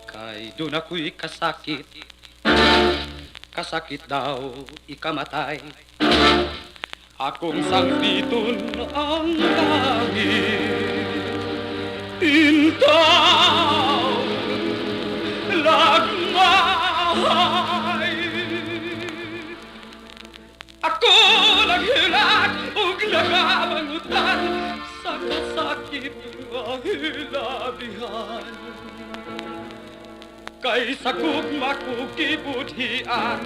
Kay doon ako'y kasakit, kasakit daw ikamatay. Akong sangpiton ang langit, intaw lagmay. Ako naghilag ug nagamangutan sa kasakit nga hilabihan. Kay sakog makukibudhian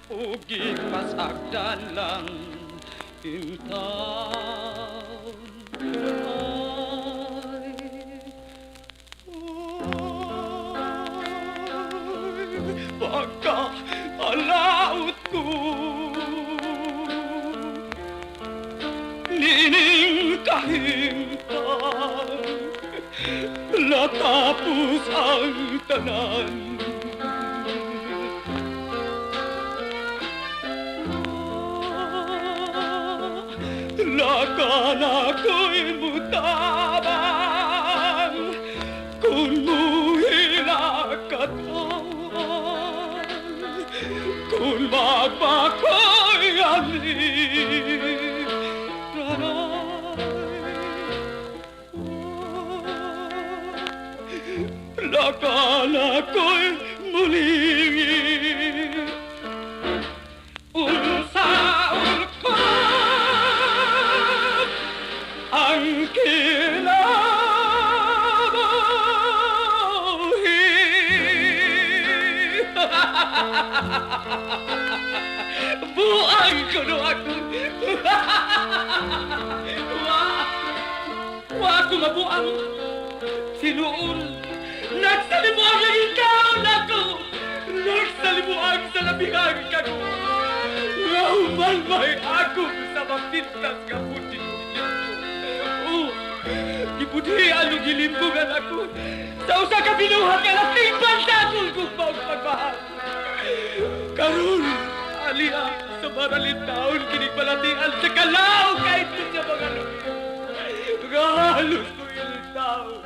ug gipasagdan lang intaw. Pagka-alaot ko nining kahimtang natapos ang tanan. Lakan ako'y mutabang kung muhila katawan, kung magpako'y alit lakan ako'y muling unsaon ko ang kinabuhi. Buang ko no ako. Wa ako mabuang. Sinuon. Nagsalimuang ang ikaw nako. Nagsalimuang sa labihan kako. Rauman may ako sa mapintas ka puti. Gibudhian o gilimbugan ako sa usa ka binuhat nga natingban sa akong kung pagpagmahal. Karon, aliya sa maralit taon kinigbalatian sa kalaw kahit sa mga lupi. Halos ko yung tao.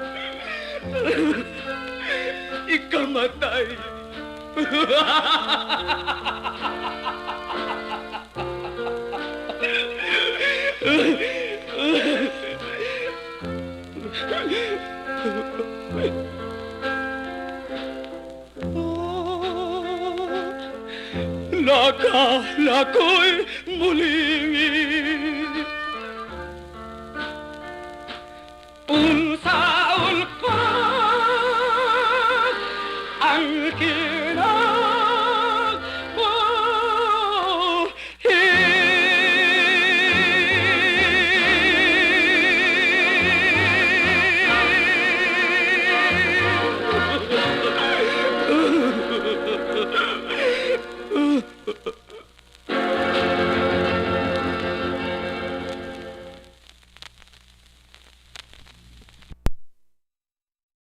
Ikamatay. Lako'y muling unsaon pa ang